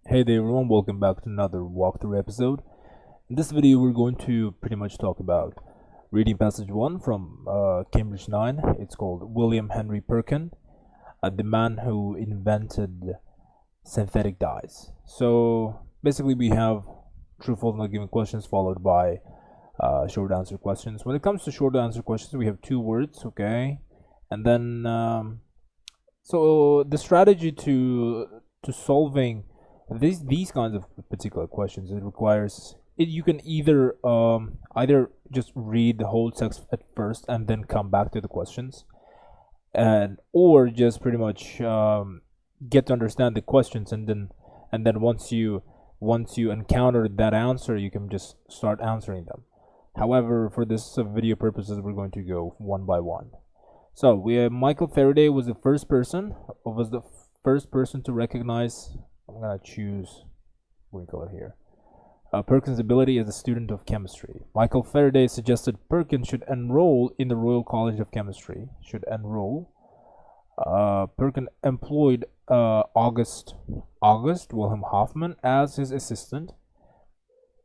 Hey there everyone, welcome back to another walkthrough episode. In this video we're going to pretty much talk about reading passage 1 from Cambridge 9. It's called William Henry Perkin, the man who invented synthetic dyes. So basically we have true, false, not given questions followed by short answer questions. When it comes to short answer questions we have two words, okay? And then so the strategy to solving these kinds of particular questions, it requires it you can either just read the whole text at first and then come back to the questions, and or just pretty much get to understand the questions, and then once you encounter that answer you can just start answering them. However, for this video purposes we're going to go one by one. So we have Michael Faraday was the first person to recognize. I'm gonna choose green color here. Perkin's ability as a student of chemistry. Michael Faraday suggested Perkin should enroll in the Royal College of Chemistry. Perkin employed August Wilhelm Hoffman as his assistant.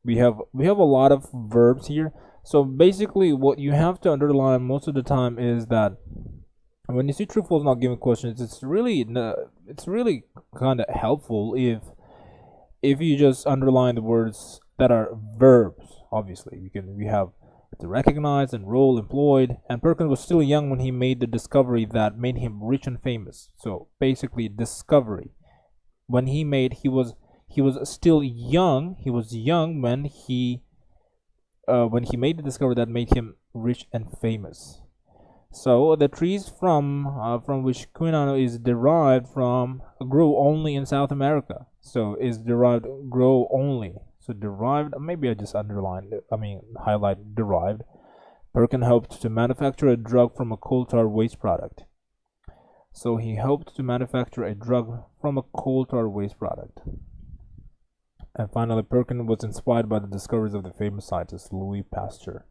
We have a lot of verbs here. So basically, what you have to underline most of the time is that when you see true, false, not given questions, it's really kind of helpful if you just underline the words that are verbs. Obviously, we have to recognize, enroll, employed, and Perkin was still young when he made the discovery that made him rich and famous. So basically, discovery. He was still young. He was young when he made the discovery that made him rich and famous. So the trees from which quinine is derived from grow only in South America. So is derived grow only. So derived, maybe I just highlight derived. Perkin helped to manufacture a drug from a coal tar waste product. So he helped to manufacture a drug from a coal tar waste product. And finally, Perkin was inspired by the discoveries of the famous scientist Louis Pasteur.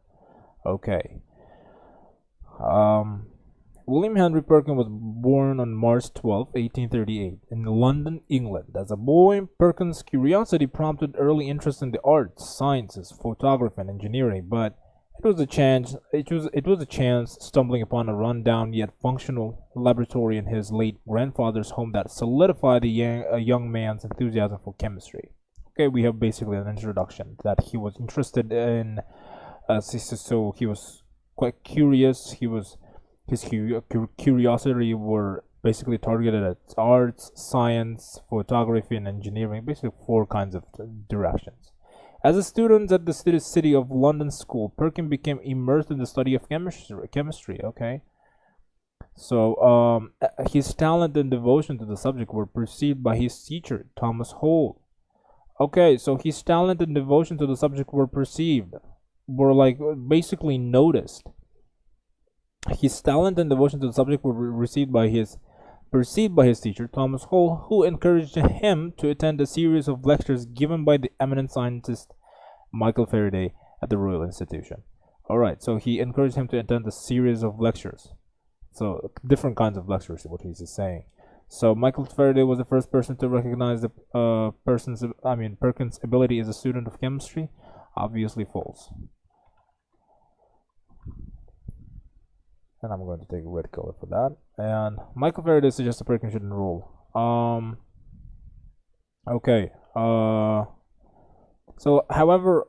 Okay. William Henry Perkin was born on March 12, 1838, in London, England. As a boy, Perkin's curiosity prompted early interest in the arts, sciences, photography, and engineering. But it was a chance stumbling upon a run-down yet functional laboratory in his late grandfather's home that solidified a young man's enthusiasm for chemistry. Okay, we have basically an introduction that he was interested in. So he was quite curious. His curiosity were basically targeted at arts, science, photography, and engineering. Basically, four kinds of directions. As a student at the City of London School, Perkin became immersed in the study of chemistry. Okay, so his talent and devotion to the subject were perceived by his teacher, Thomas Hall. Okay, so his talent and devotion to the subject were basically noticed. His talent and devotion to the subject were perceived by his teacher, Thomas Hall, who encouraged him to attend a series of lectures given by the eminent scientist Michael Faraday at the Royal Institution. Alright, so he encouraged him to attend a series of lectures. So different kinds of lectures is what he's saying. So Michael Faraday was the first person to recognize the Perkin's ability as a student of chemistry. Obviously false. And I'm going to take a red color for that. And Michael Faraday suggested Perkin should enroll. Okay. So however,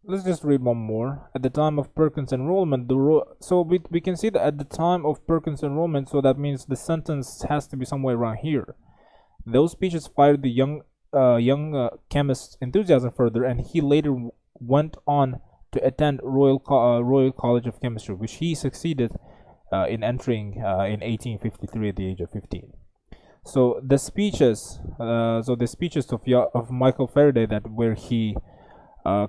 let's just read one more. At the time of Perkin's enrollment, so we can see that at the time of Perkin's enrollment, so that means the sentence has to be somewhere around here. Those speeches fired the young chemist's enthusiasm further, and he later went on to attend Royal College of Chemistry, which he succeeded in entering in 1853 at the age of 15. So the speeches of Michael Faraday, that where he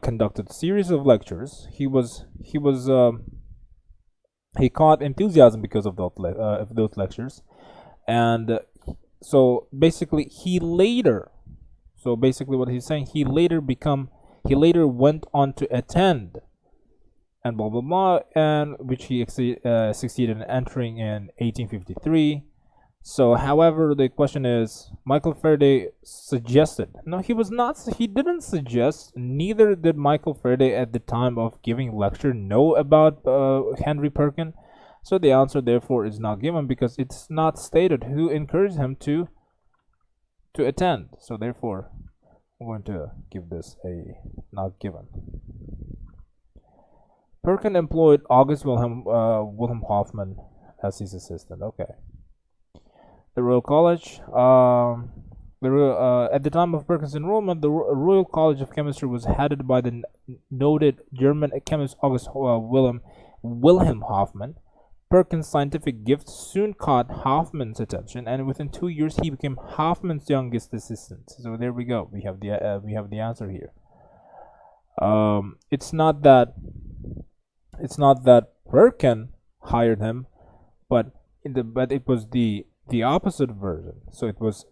conducted a series of lectures. He caught enthusiasm because of those lectures, and so basically what he's saying, he later went on to attend, and blah blah blah, and which he succeeded in entering in 1853. So, however, the question is, Michael Faraday suggested. No, he was not. He didn't suggest. Neither did Michael Faraday at the time of giving lecture know about Henry Perkin. So the answer, therefore, is not given because it's not stated who encouraged him to attend. So therefore, I'm going to give this a not given. Perkin employed August Wilhelm Hoffman as his assistant. Okay. The Royal College. At the time of Perkin's enrollment, the Royal College of Chemistry was headed by the noted German chemist August Wilhelm Hoffman. Perkin's scientific gifts soon caught Hoffman's attention, and within 2 years, he became Hoffman's youngest assistant. So there we go. We have the answer here. It's not that Perkin hired him, but it was the opposite version. So it was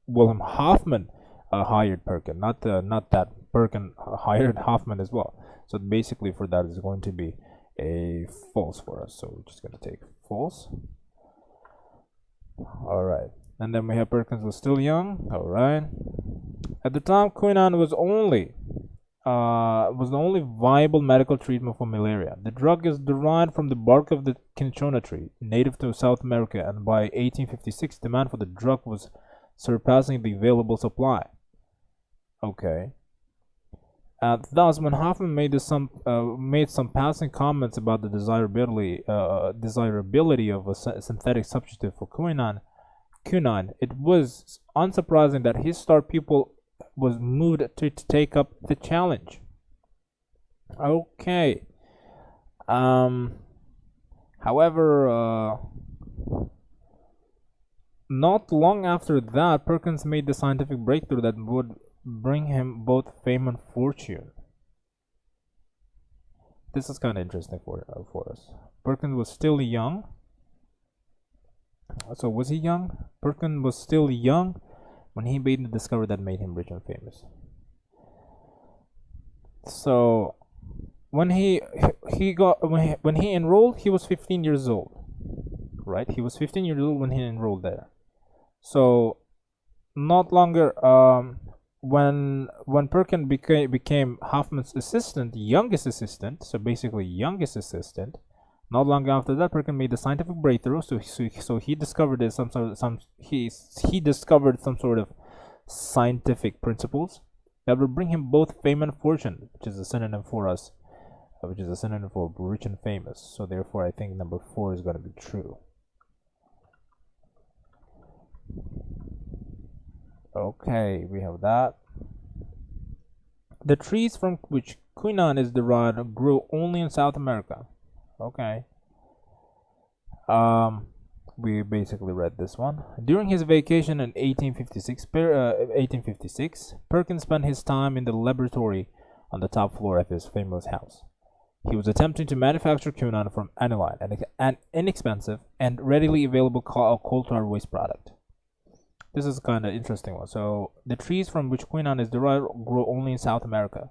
Wilhelm Hoffman hired Perkin, not that Perkin hired Hoffman as well. So basically, for that is going to be a false for us. So we're just going to take false. All right, and then we have Perkins was still young. All right, at the time, quinine was the only viable medical treatment for malaria. The drug is derived from the bark of the cinchona tree, native to South America, and by 1856, demand for the drug was surpassing the available supply. Okay. Thus, when Hoffman made some passing comments about the desirability of a synthetic substitute for quinine, it was unsurprising that his star pupil was moved to take up the challenge. Okay. However, not long after that, Perkins made the scientific breakthrough that would bring him both fame and fortune. This is kind of interesting for us. Perkins was still young. So was he young? Perkins was still young when he made the discovery that made him rich and famous. So when he enrolled, he was 15 years old, right? He was 15 years old when he enrolled there. So not longer when Perkin became Hoffman's assistant, youngest assistant. So basically youngest assistant. Not long after that, Perkin made the scientific breakthrough. So he discovered he discovered some sort of scientific principles that will bring him both fame and fortune, which is a synonym for us, which is a synonym for rich and famous. So therefore, I think number 4 is going to be true. Okay, we have that. The trees from which quinine is derived grow only in South America. Okay. We basically read this one. During his vacation in 1856, Perkin spent his time in the laboratory on the top floor of his famous house. He was attempting to manufacture quinine from aniline, an inexpensive and readily available coal tar waste product. This is kind of interesting one. So the trees from which quinine is derived grow only in South America.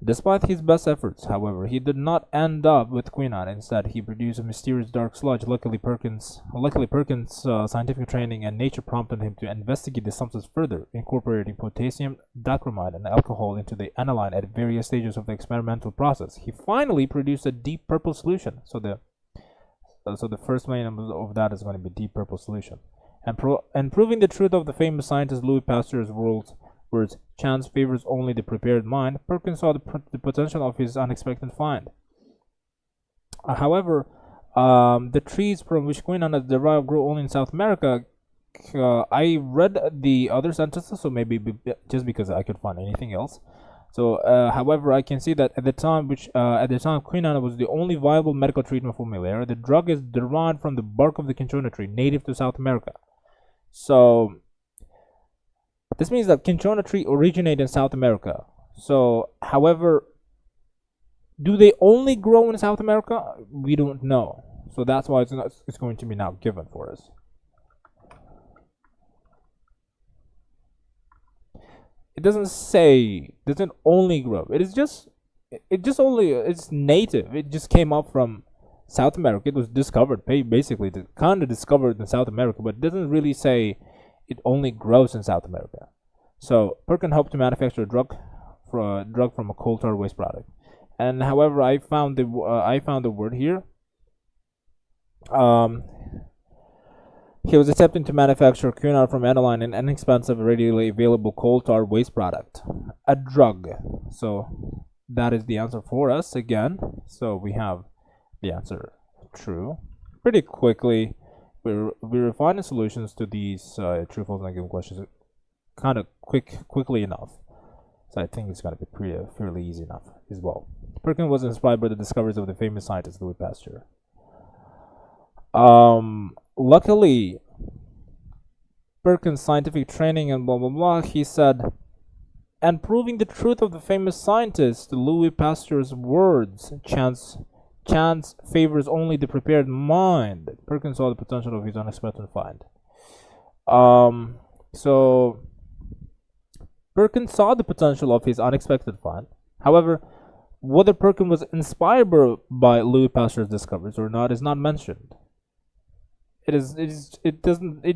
Despite his best efforts, however, he did not end up with quinine. Instead, he produced a mysterious dark sludge. Luckily, Perkins' scientific training and nature prompted him to investigate the substance further, incorporating potassium dichromate and alcohol into the aniline at various stages of the experimental process. He finally produced a deep purple solution. So the first main of that is going to be deep purple solution, and proving the truth of the famous scientist Louis Pasteur's words, chance favors only the prepared mind. Perkin saw the potential of his unexpected find. However, the trees from which quinine is derived grow only in South America. I read the other sentences, so maybe just because I could find anything else. So, however, I can see that at the time quinine was the only viable medical treatment for malaria. The drug is derived from the bark of the cinchona tree, native to South America. So this means that cinchona tree originate in South America. So, however, do they only grow in South America? We don't know. So that's why it's going to be now given for us. It doesn't only grow. It's native. It just came up from South America. It was discovered, basically, kind of discovered in South America, but it doesn't really say it only grows in South America. So Perkin helped to manufacture a drug from a coal tar waste product. And however, I found the word here. He was attempting to manufacture quinine from aniline, an inexpensive, readily available coal tar waste product, a drug. So that is the answer for us again. So we have the answer true. Pretty quickly, we refine the solutions to these true, false, and given questions kind of quickly enough. So I think it's gonna be fairly easy enough as well. Perkin was inspired by the discoveries of the famous scientist Louis Pasteur. Luckily, Perkin's scientific training and blah blah blah, he said, and proving the truth of the famous scientist Louis Pasteur's words, chance favors only the prepared mind. Perkin saw the potential of his unexpected find. So Perkin saw the potential of his unexpected find. However, whether Perkin was inspired by Louis Pasteur's discoveries or not is not mentioned. It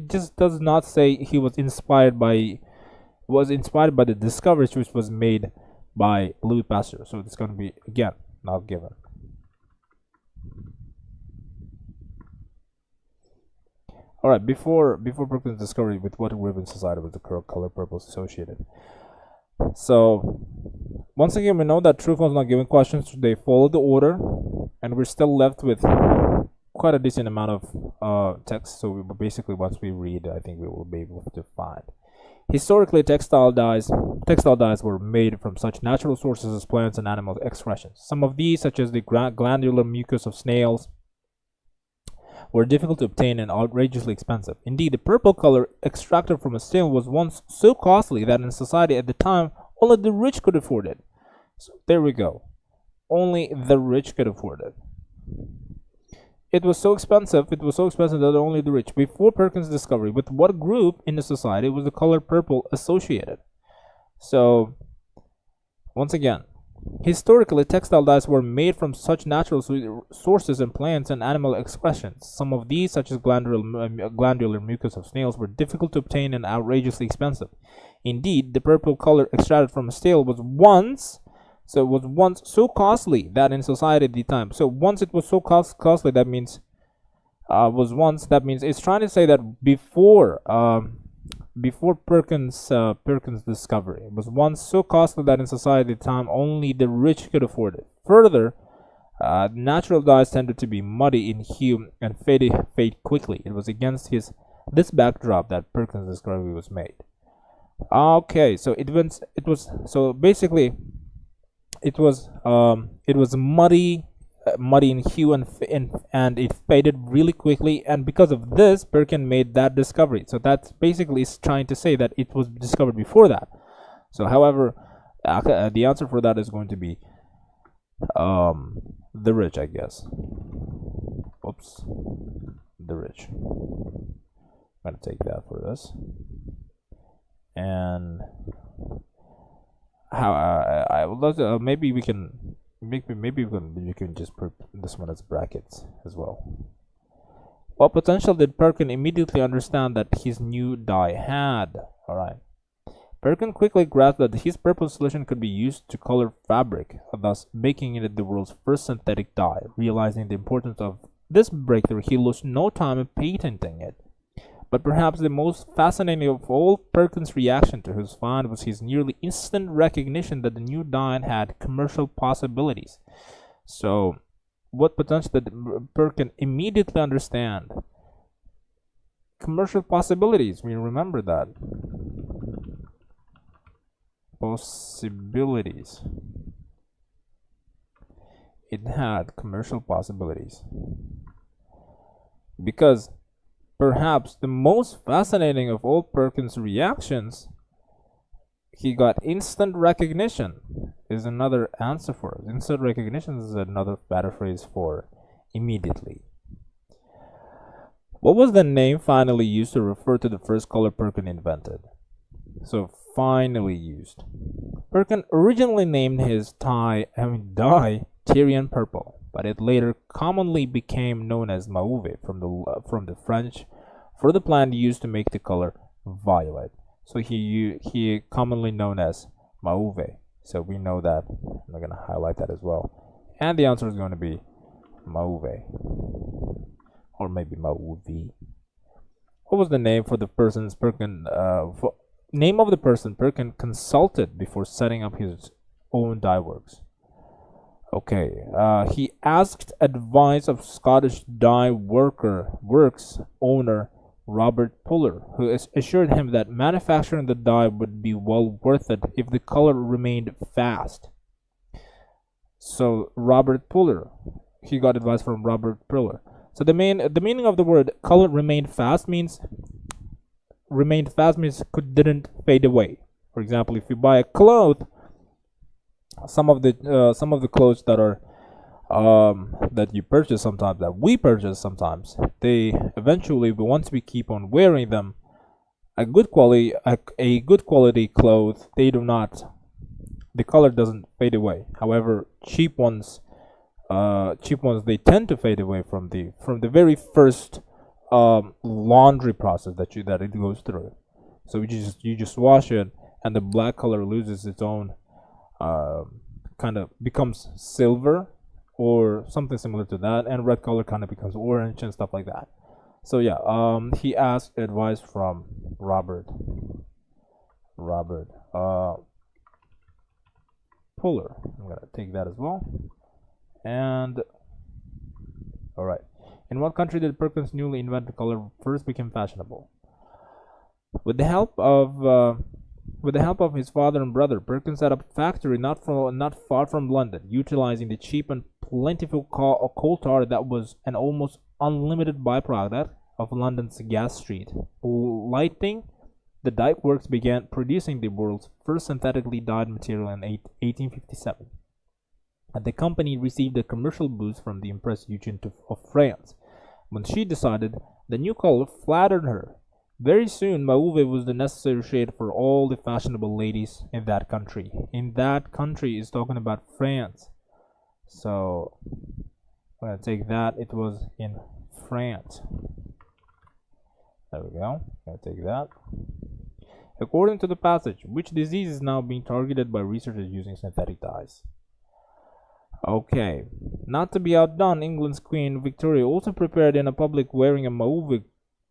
just does not say he was inspired by the discoveries which was made by Louis Pasteur. So it's going to be again not given. All right, before Perkin's discovery, with what ribbon society was the color purple associated? So once again, we know that true, false, not given questions, they follow the order, and we're still left with quite a decent amount of text. So basically, once we read, I think we will be able to find. Historically, textile dyes were made from such natural sources as plants and animal excretions. Some of these, such as the glandular mucus of snails, were difficult to obtain and outrageously expensive. Indeed, the purple color extracted from a snail was once so costly that in society at the time, only the rich could afford it. So there we go. Only the rich could afford it. It was so expensive that only the rich. Before Perkin's discovery, with what group in the society was the color purple associated? So, once again, historically, textile dyes were made from such natural sources in plants and animal excretions. Some of these, such as glandular mucus of snails, were difficult to obtain and outrageously expensive. Indeed, the purple color extracted from a snail was once so costly that in society at the time. So once it was so costly, that means it's trying to say that before Perkin's discovery, it was once so costly that in society at the time only the rich could afford it. Further, natural dyes tended to be muddy in hue and fade quickly. It was against this backdrop that Perkin's discovery was made. Okay, so it was muddy in hue and it faded really quickly, and because of this, Perkin made that discovery. So that basically is trying to say that it was discovered before that. So, however, the answer for that is going to be the rich, I guess. Oops, the rich. I'm gonna take that for this, and how I would love to maybe we can just put this one as brackets as well. What potential did Perkin immediately understand that his new dye had? All right, Perkin quickly grasped that his purple solution could be used to color fabric, thus making it the world's first synthetic dye. Realizing the importance of this breakthrough, he lost no time in patenting it. But perhaps the most fascinating of all Perkin's reaction to his find was his nearly instant recognition that the new dye had commercial possibilities. So, what potential did Perkin immediately understand? Commercial possibilities, we remember that. Possibilities. It had commercial possibilities. Because perhaps the most fascinating of all Perkin's reactions, he got instant recognition, is another answer for it. Instant recognition is another better phrase for immediately. What was the name finally used to refer to the first color Perkin invented? So, finally used. Perkin originally named his dye Tyrian purple. but it later commonly became known as mauve from the French for the plant used to make the color violet. So he commonly known as mauve. So we know that. I'm going to highlight that as well. And the answer is going to be mauve, or maybe mauve. What was the name for the person's Perkin? Name of the person Perkin consulted before setting up his own dye works. Okay, he asked advice of Scottish dye works owner Robert Puller, who assured him that manufacturing the dye would be well worth it if the color remained fast. So Robert Puller, he got advice from Robert Puller. So the meaning of the word color remained fast means didn't fade away. For example, if you buy a cloth, some of the clothes that are that you purchase sometimes, that we purchase sometimes, they eventually, once we keep on wearing them, a good quality cloth, the color doesn't fade away. However, cheap ones they tend to fade away from the very first laundry process that it goes through. So you just wash it, and the black color loses its own, kind of becomes silver or something similar to that, and red color kind of becomes orange and stuff like that. So yeah, he asked advice from Robert Puller. I'm gonna take that as well. And all right, in what country did Perkin's newly invented color first become fashionable? With the help of his father and brother, Perkin set up a factory not far from London, utilizing the cheap and plentiful coal tar that was an almost unlimited byproduct of London's gas street lighting. The dye works began producing the world's first synthetically dyed material in 1857. And the company received a commercial boost from the Empress Eugenie of France when she decided the new color flattered her. Very soon, mauve was the necessary shade for all the fashionable ladies in that country. In that country is talking about France. So I'm gonna take that. It was in France. There we go. I'm gonna take that. According to the passage, which disease is now being targeted by researchers using synthetic dyes? Okay, not to be outdone, England's Queen Victoria also prepared in a public wearing a mauve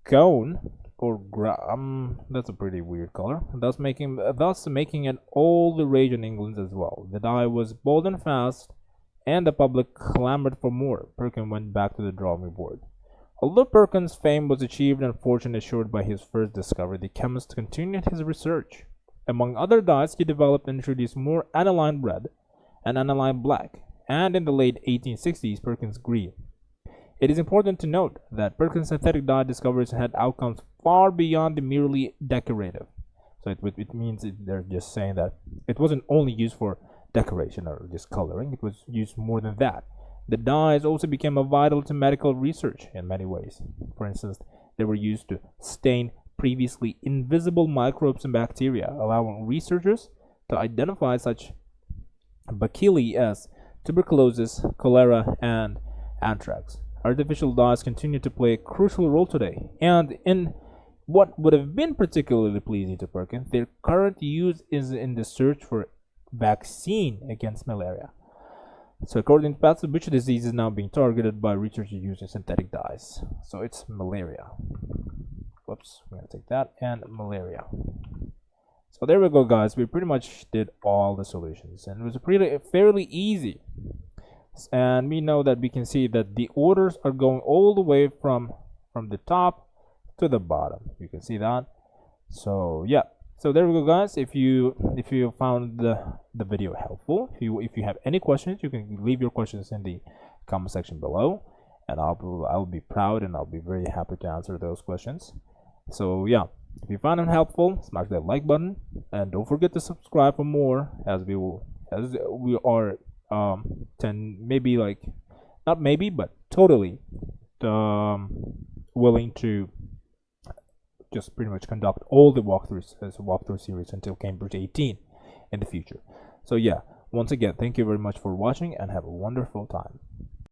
gown, or that's a pretty weird color, thus making it all the rage in England as well. The dye was bold and fast, and the public clamored for more. Perkin went back to the drawing board. Although Perkin's fame was achieved and fortune assured by his first discovery, the chemist continued his research. Among other dyes, he developed and introduced more aniline red and aniline black, and in the late 1860s, Perkin's green. It is important to note that Perkin's synthetic dye discoveries had outcomes far beyond the merely decorative. So it means they're just saying that it wasn't only used for decoration or just coloring, it was used more than that. The dyes also became vital to medical research in many ways. For instance, they were used to stain previously invisible microbes and bacteria, allowing researchers to identify such bacilli as tuberculosis, cholera, and anthrax. Artificial dyes continue to play a crucial role today, and in what would have been particularly pleasing to Perkin, their current use is in the search for vaccine against malaria. So according to Patsy, which disease is now being targeted by researchers using synthetic dyes? So it's malaria. Whoops, we're gonna take that, and malaria. So there we go, guys. We pretty much did all the solutions, and it was fairly easy. And we know that we can see that the orders are going all the way from the top to the bottom. You can see that. So yeah. So there we go, guys. If you found the video helpful, if you have any questions, you can leave your questions in the comment section below, and I'll be proud and I'll be very happy to answer those questions. So yeah, if you found it helpful, smash that like button, and don't forget to subscribe for more, as we are totally willing to just pretty much conduct all the walkthroughs as a walkthrough series until Cambridge 18 in the future. So yeah, once again, thank you very much for watching and have a wonderful time.